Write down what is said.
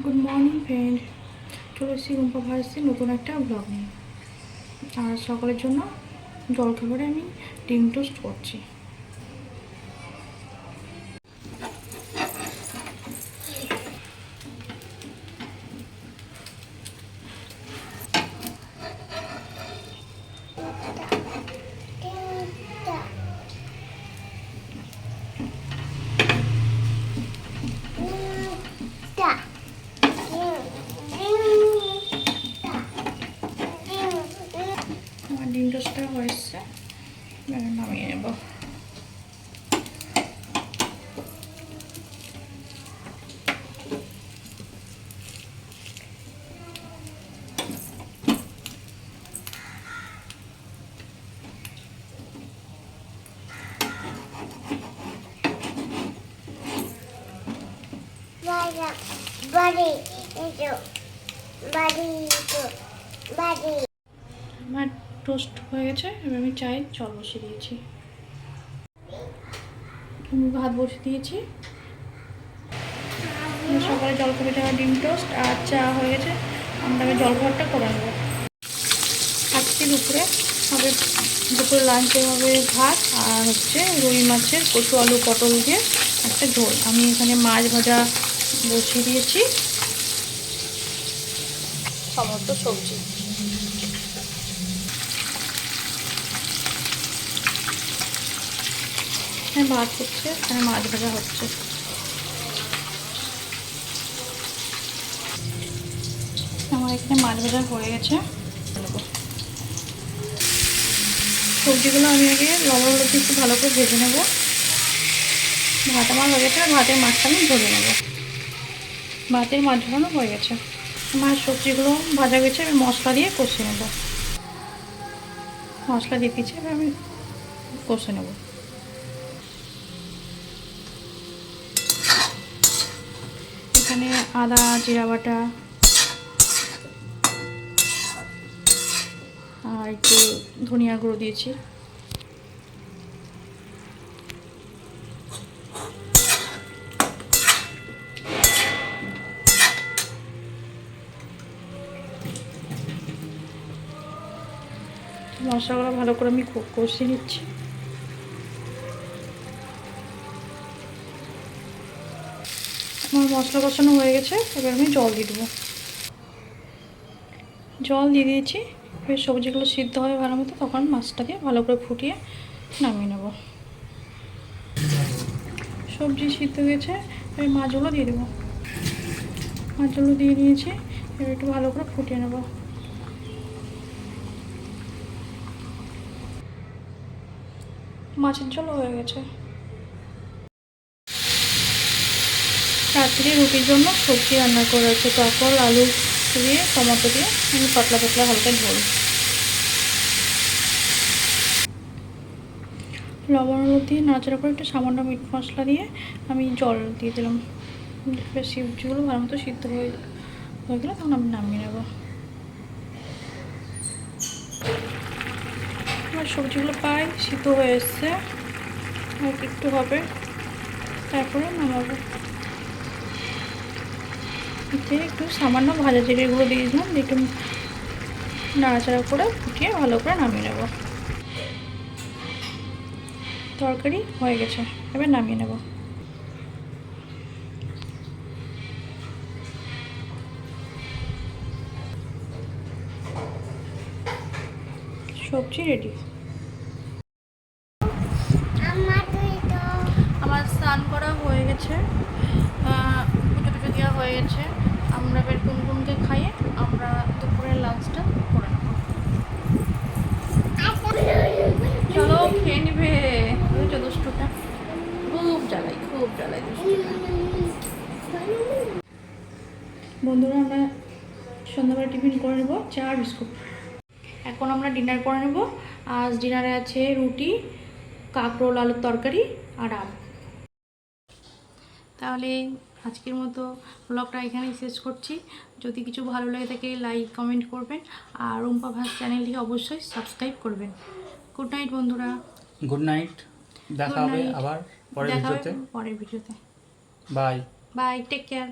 Good morning friend, চলে এসেছি রুম্পা ভার্সি নতুন একটা ব্লগ নিয়ে। আর সকালের জন্য জলখাবারে আমি ডিম টোস্ট করছি। আমার ডিম টোস্টটা হয়েছে, নামিয়ে নেব। আমার টোস্ট হয়ে গেছে, এবার আমি চায়ের জল বসিয়ে দিয়েছি। আমি ভাত বসিয়ে দিয়েছি। সকালে জলখাবারটা ডিম টোস্ট আর চা হয়ে গেছে। আমরা জলখাবারটা করে নেবো। আজকে দুপুরে হবে, দুপুরে লাঞ্চে হবে ভাত আর হচ্ছে রুই মাছের কচু আলু পটল দিয়ে একটা ঝোল। আমি এখানে মাছ ভাজা বসিয়ে দিয়েছি, সমস্ত সবজি। হ্যাঁ, ভাত হচ্ছে, এখানে মাছ ভাজা হচ্ছে। আমার এখানে মাছ ভাজা হয়ে গেছে। সবজিগুলো আমি আগে লবণ হলুদ একটু ভালো করে ভেজে নেব। ভাত আমার হয়ে গেছে, ভাতের মাছটা আমি ভেজে নেব। ভাতের মাছ ঝোলানো হয়ে গেছে। আমার সবজিগুলো ভাজা গেছে, আমি মশলা দিয়ে কষে নেব। মশলা দিয়ে দিচ্ছি, এবার আমি কষে নেব। এখানে আদা জিরা বাটা আর একটু ধনিয়া গুঁড়ো দিয়েছি। মশলাগুলো ভালো করে আমি কষিয়ে নিচ্ছি। আমার মশলা কষানো হয়ে গেছে, এবার আমি জল দিয়ে দেবো। জল দিয়ে দিয়েছি। এবার সবজিগুলো সিদ্ধ হবে ভালো মতো, তখন মাছটা দিয়ে ভালো করে ফুটিয়ে নামিয়ে নেব। সবজি সিদ্ধ হয়েছে, এবার মাছগুলো দিয়ে দেবো। মাছগুলো দিয়ে দিয়েছি, এবার একটু ভালো করে ফুটিয়ে নেব। মাছের ঝোল হয়ে গেছে। রাত্রি রুটির জন্য সবজি রান্না করা আছে, কাঁকল আলু দিয়ে টমেটো দিয়ে আমি পাতলা পাতলা হালকা ঝোল। লবণ হলুদ দিয়ে নাড়াচাড়া করে একটু সামান্য মিট মশলা দিয়ে আমি জল দিয়ে দিলাম। এবার সবজিগুলো ভালো মতো সিদ্ধ হয়ে গেলে তখন আমি নামিয়ে নেব। আমার সবজিগুলো প্রায় সিদ্ধ হয়ে এসছে, আর একটু হবে, তারপরে নামাবো। এতে একটু সামান্য ভাজা জিরে গুঁড়ো দিয়েছিলাম, একটু নাড়াচাড়া করে ফুটিয়ে ভালো করে নামিয়ে নেব। তরকারি হয়ে গেছে, এবার নামিয়ে নেব। সবজি রেডি। আমার স্নান করা হয়ে গেছে, পুজো টুজো দেওয়া হয়ে গেছে। আমরা এবার কুনকুনকে খাইয়ে আমরা দুপুরের লাঞ্চটা করে নেব। চলো খেয়ে নিবে। দুষ্টুটা খুব জ্বালাই, খুব জ্বালাই দুষ্টুটা। বন্ধুরা, আমরা সন্ধ্যাবেলা টিফিন করে নেব, চা আর বিস্কুট। এখন আমরা ডিনার করে নেব। আজ ডিনারে আছে রুটি, কাঁকরোল আলুর তরকারি আর আম। তাহলে আজকের মতো ব্লগটা এখানেই শেষ করছি। যদি কিছু ভালো লাগে থাকে লাইক কমেন্ট করবেন, আর রুম্পা ভাস চ্যানেলটিকে অবশ্যই সাবস্ক্রাইব করবেন। গুড নাইট বন্ধুরা। গুড নাইট, দেখা হবে আবার পরের ভিডিওতে। পরের ভিডিওতে। Bye bye, take care.